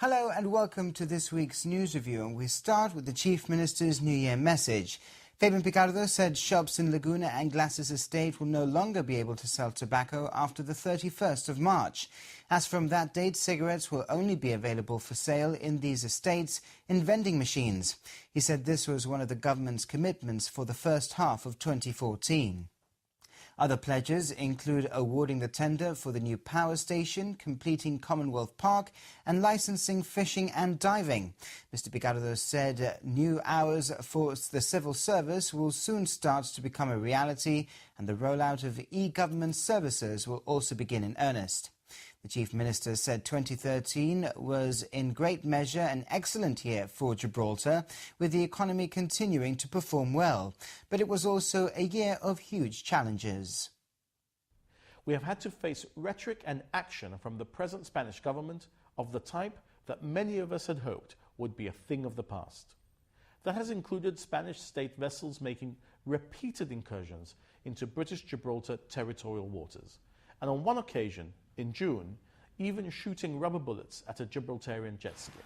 Hello and welcome to this week's news review, and we start with the Chief Minister's New Year message. Fabian Picardo said shops in Laguna and Glasses Estate will no longer be able to sell tobacco after the 31st of March. As from that date, cigarettes will only be available for sale in these estates in vending machines. He said this was one of the government's commitments for the first half of 2014. Other pledges include awarding the tender for the new power station, completing Commonwealth Park and licensing fishing and diving. Mr. Picardo said new hours for the civil service will soon start to become a reality, and the rollout of e-government services will also begin in earnest. The Chief Minister said 2013 was in great measure an excellent year for Gibraltar, with the economy continuing to perform well. But it was also a year of huge challenges. We have had to face rhetoric and action from the present Spanish government of the type that many of us had hoped would be a thing of the past. That has included Spanish state vessels making repeated incursions into British Gibraltar territorial waters, and on one occasion, in June, even shooting rubber bullets at a Gibraltarian jet ski.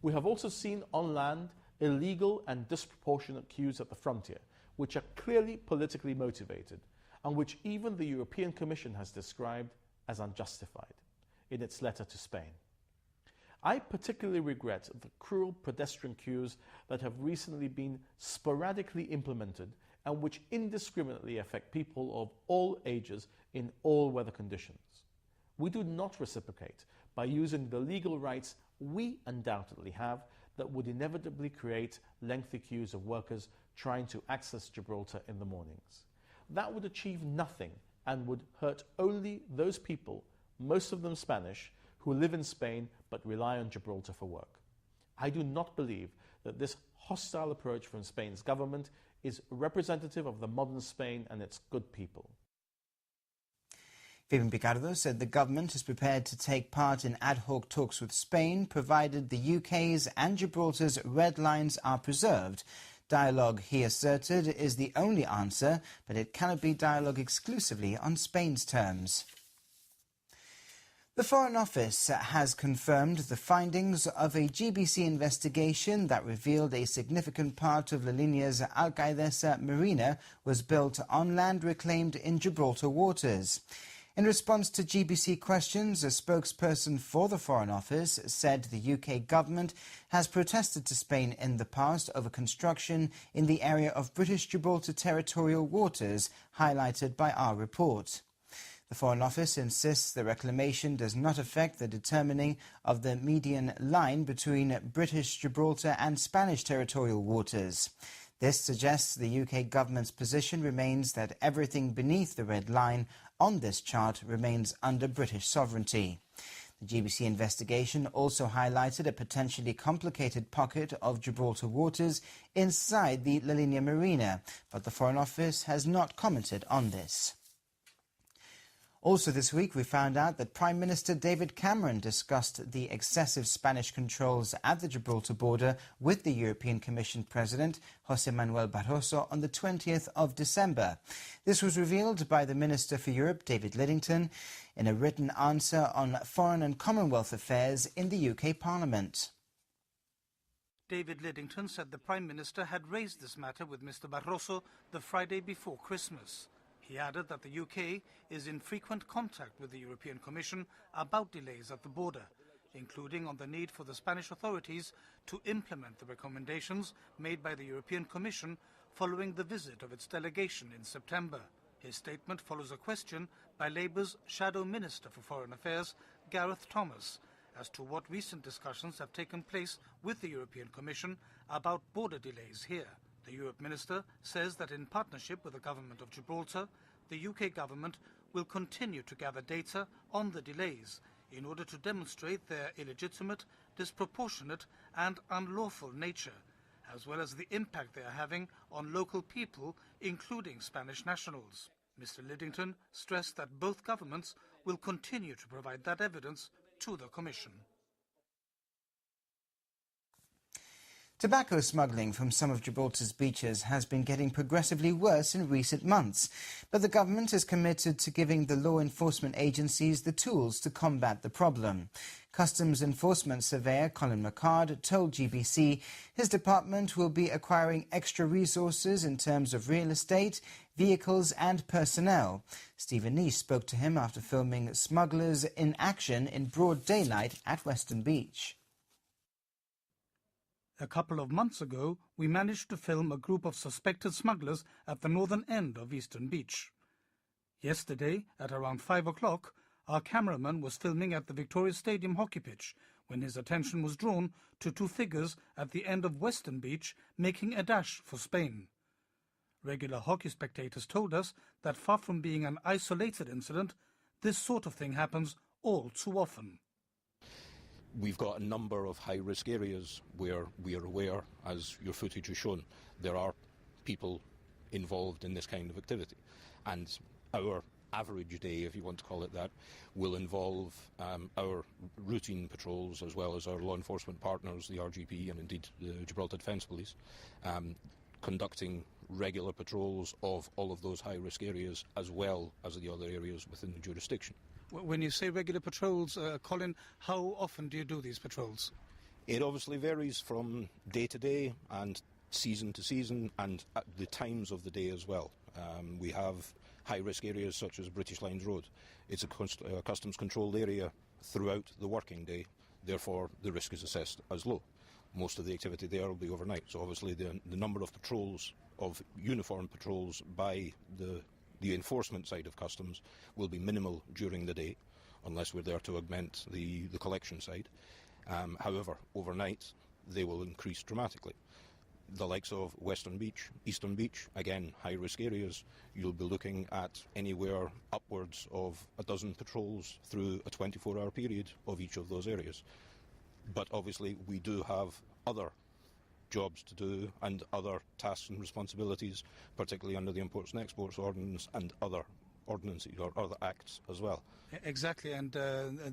We have also seen on land illegal and disproportionate queues at the frontier, which are clearly politically motivated, and which even the European Commission has described as unjustified in its letter to Spain. I particularly regret the cruel pedestrian queues that have recently been sporadically implemented and which indiscriminately affect people of all ages in all weather conditions. We do not reciprocate by using the legal rights we undoubtedly have that would inevitably create lengthy queues of workers trying to access Gibraltar in the mornings. That would achieve nothing and would hurt only those people, most of them Spanish, who live in Spain but rely on Gibraltar for work. I do not believe that this hostile approach from Spain's government is representative of the modern Spain and its good people. Fabian Picardo said the government is prepared to take part in ad hoc talks with Spain, provided the UK's and Gibraltar's red lines are preserved. Dialogue, he asserted, is the only answer, but it cannot be dialogue exclusively on Spain's terms. The Foreign Office has confirmed the findings of a GBC investigation that revealed a significant part of La Línea's Alcaidesa Marina was built on land reclaimed in Gibraltar waters. In response to GBC questions, a spokesperson for the Foreign Office said the UK government has protested to Spain in the past over construction in the area of British Gibraltar territorial waters, highlighted by our report. The Foreign Office insists the reclamation does not affect the determining of the median line between British Gibraltar and Spanish territorial waters. This suggests the UK government's position remains that everything beneath the red line on this chart remains under British sovereignty. The GBC investigation also highlighted a potentially complicated pocket of Gibraltar waters inside the La Linea Marina, but the Foreign Office has not commented on this. Also this week, we found out that Prime Minister David Cameron discussed the excessive Spanish controls at the Gibraltar border with the European Commission President, José Manuel Barroso, on the 20th of December. This was revealed by the Minister for Europe, David Lidington, in a written answer on Foreign and Commonwealth Affairs in the UK Parliament. David Lidington said the Prime Minister had raised this matter with Mr Barroso the Friday before Christmas. He added that the UK is in frequent contact with the European Commission about delays at the border, including on the need for the Spanish authorities to implement the recommendations made by the European Commission following the visit of its delegation in September. His statement follows a question by Labour's Shadow Minister for Foreign Affairs, Gareth Thomas, as to what recent discussions have taken place with the European Commission about border delays here. The Europe Minister says that in partnership with the Government of Gibraltar, the UK Government will continue to gather data on the delays in order to demonstrate their illegitimate, disproportionate and unlawful nature, as well as the impact they are having on local people, including Spanish nationals. Mr Lidington stressed that both governments will continue to provide that evidence to the Commission. Tobacco smuggling from some of Gibraltar's beaches has been getting progressively worse in recent months, but the government is committed to giving the law enforcement agencies the tools to combat the problem. Customs Enforcement Surveyor Colin McCard told GBC his department will be acquiring extra resources in terms of real estate, vehicles and personnel. Stephen Nice spoke to him after filming smugglers in action in broad daylight at Western Beach. A couple of months ago, we managed to film a group of suspected smugglers at the northern end of Eastern Beach. Yesterday, at around 5 o'clock, our cameraman was filming at the Victoria Stadium hockey pitch when his attention was drawn to two figures at the end of Western Beach making a dash for Spain. Regular hockey spectators told us that far from being an isolated incident, this sort of thing happens all too often. We've got a number of high-risk areas where we are aware, as your footage has shown, there are people involved in this kind of activity. And our average day, if you want to call it that, will involve our routine patrols as well as our law enforcement partners, the RGP and indeed the Gibraltar Defence Police, conducting regular patrols of all of those high-risk areas as well as the other areas within the jurisdiction. When you say regular patrols, Colin, how often do you do these patrols? It obviously varies from day to day and season to season and at the times of the day as well. We have high-risk areas such as British Lines Road. It's a customs controlled area throughout the working day, therefore the risk is assessed as low. Most of the activity there will be overnight, so obviously the number of patrols, of uniformed patrols by the enforcement side of customs will be minimal during the day, unless we're there to augment the collection side. However, overnight they will increase dramatically. The likes of Western Beach, Eastern Beach, again high-risk areas, you'll be looking at anywhere upwards of a dozen patrols through a 24-hour period of each of those areas. But obviously we do have other jobs to do and other tasks and responsibilities, particularly under the Imports and Exports Ordinance and other ordinances or other acts as well. Exactly, and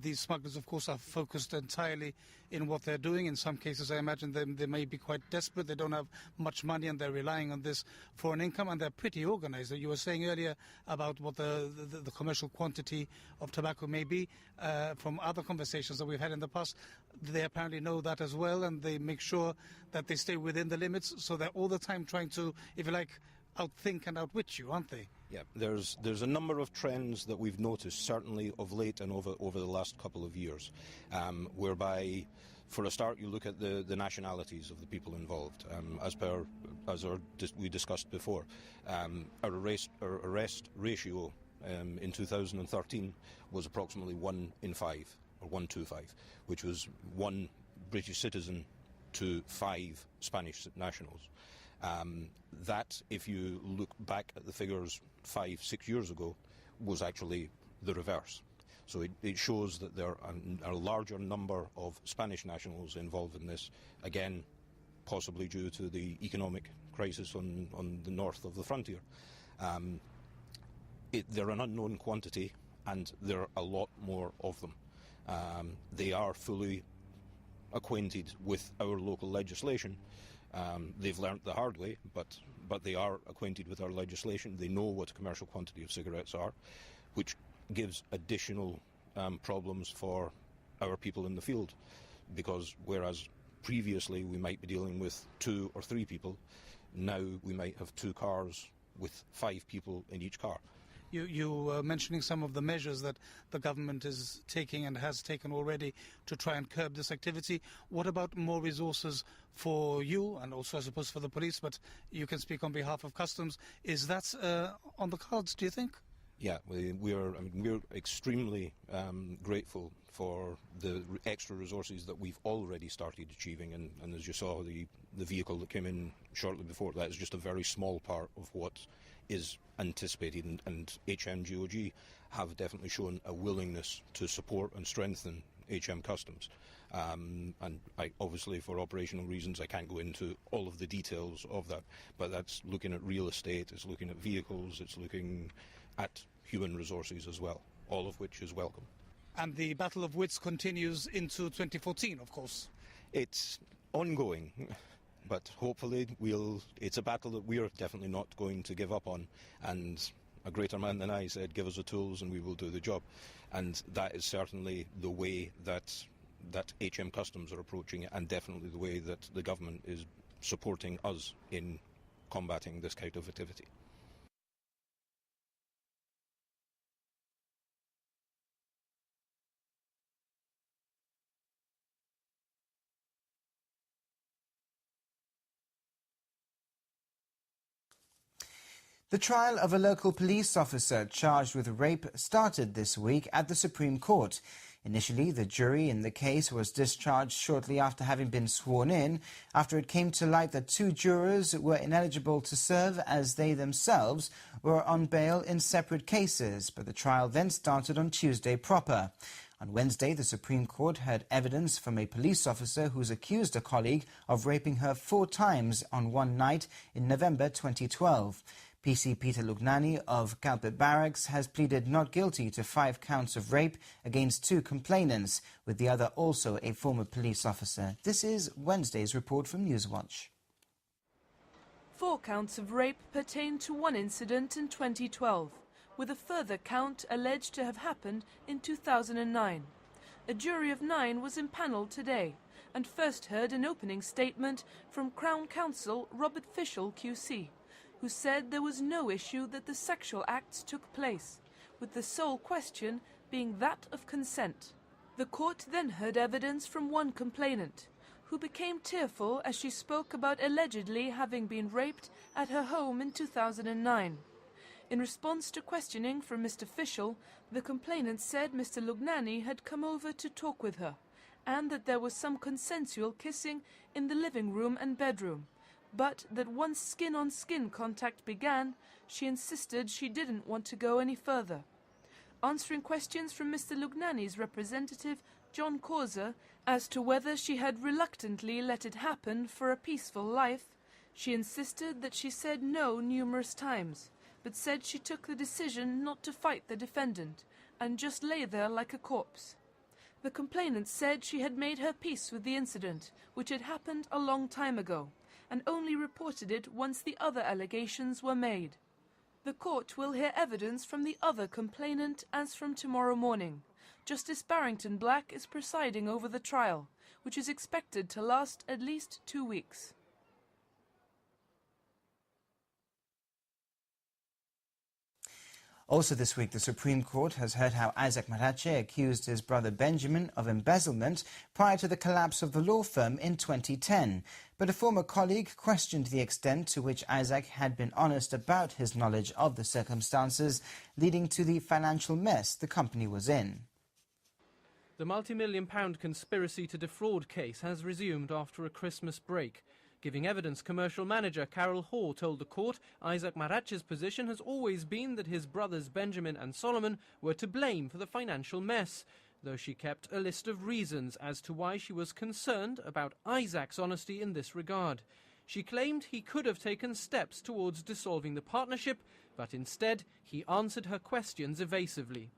these smugglers, of course, are focused entirely in what they're doing. In some cases, I imagine they may be quite desperate. They don't have much money and they're relying on this for an income, and they're pretty organized. You were saying earlier about what the commercial quantity of tobacco may be. From other conversations that we've had in the past, they apparently know that as well, and they make sure that they stay within the limits, so they're all the time trying to, if you like, outthink and outwit you, aren't they? Yeah, there's a number of trends that we've noticed, certainly of late and over the last couple of years, whereby, for a start, you look at the nationalities of the people involved. We discussed before, our arrest ratio in 2013 was approximately 1 in 5, or 1 to 5, which was 1 British citizen to 5 Spanish nationals. That, if you look back at the figures 5-6 years ago, was actually the reverse. So it shows that there are a larger number of Spanish nationals involved in this, again, possibly due to the economic crisis on the north of the frontier. They're an unknown quantity, and there are a lot more of them. They are fully acquainted with our local legislation. They've learnt the hard way, but they are acquainted with our legislation. They know what a commercial quantity of cigarettes are, which gives additional problems for our people in the field, because whereas previously we might be dealing with 2 or 3 people, now we might have 2 cars with 5 people in each car. You were mentioning some of the measures that the government is taking and has taken already to try and curb this activity. What about more resources for you and also, I suppose, for the police, but you can speak on behalf of Customs? Is that on the cards, do you think? Yeah, we're extremely grateful for the extra resources that we've already started achieving, and as you saw, the vehicle that came in shortly before that is just a very small part of what is anticipated, and HMGOG have definitely shown a willingness to support and strengthen HM Customs. And obviously, for operational reasons, I can't go into all of the details of that, but that's looking at real estate, it's looking at vehicles, it's looking at human resources as well, all of which is welcome. And the battle of wits continues into 2014, of course. It's ongoing. But hopefully it's a battle that we're definitely not going to give up on. And a greater man than I said, give us the tools and we will do the job. And that is certainly the way that HM Customs are approaching it, and definitely the way that the government is supporting us in combating this kind of activity. The trial of a local police officer charged with rape started this week at the Supreme Court. Initially, the jury in the case was discharged shortly after having been sworn in, after it came to light that 2 jurors were ineligible to serve as they themselves were on bail in separate cases, but the trial then started on Tuesday proper. On Wednesday, the Supreme Court heard evidence from a police officer who's accused a colleague of raping her 4 times on one night in November 2012. PC Peter Lugnani of Calpit Barracks has pleaded not guilty to 5 counts of rape against 2 complainants, with the other also a former police officer. This is Wednesday's report from Newswatch. 4 counts of rape pertain to one incident in 2012, with a further count alleged to have happened in 2009. A jury of 9 was impanelled today and first heard an opening statement from Crown Counsel Robert Fishel QC, who said there was no issue that the sexual acts took place, with the sole question being that of consent. The court then heard evidence from one complainant, who became tearful as she spoke about allegedly having been raped at her home in 2009. In response to questioning from Mr. Fishel, the complainant said Mr. Lugnani had come over to talk with her, and that there was some consensual kissing in the living room and bedroom, but that once skin-on-skin contact began, she insisted she didn't want to go any further. Answering questions from Mr. Lugnani's representative, John Causer, as to whether she had reluctantly let it happen for a peaceful life, she insisted that she said no numerous times, but said she took the decision not to fight the defendant and just lay there like a corpse. The complainant said she had made her peace with the incident, which had happened a long time ago, and only reported it once the other allegations were made. The court will hear evidence from the other complainant as from tomorrow morning. Justice Barrington Black is presiding over the trial, which is expected to last at least 2 weeks. Also this week, the Supreme Court has heard how Isaac Marache accused his brother Benjamin of embezzlement prior to the collapse of the law firm in 2010. But a former colleague questioned the extent to which Isaac had been honest about his knowledge of the circumstances leading to the financial mess the company was in. The multi-million-pound conspiracy to defraud case has resumed after a Christmas break. Giving evidence, commercial manager Carol Hoare told the court Isaac Marache's position has always been that his brothers Benjamin and Solomon were to blame for the financial mess, though she kept a list of reasons as to why she was concerned about Isaac's honesty in this regard. She claimed he could have taken steps towards dissolving the partnership, but instead he answered her questions evasively.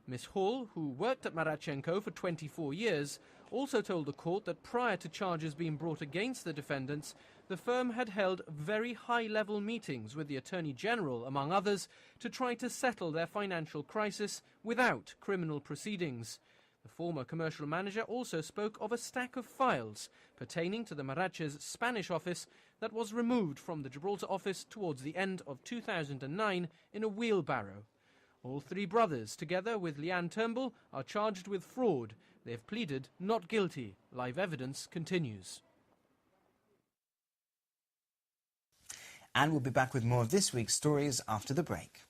Miss Hall, who worked at Marachenko for 24 years, also told the court that prior to charges being brought against the defendants, the firm had held very high-level meetings with the Attorney General, among others, to try to settle their financial crisis without criminal proceedings. The former commercial manager also spoke of a stack of files pertaining to the Marache's Spanish office that was removed from the Gibraltar office towards the end of 2009 in a wheelbarrow. All 3 brothers, together with Leanne Turnbull, are charged with fraud. They have pleaded not guilty. Live evidence continues. And we'll be back with more of this week's stories after the break.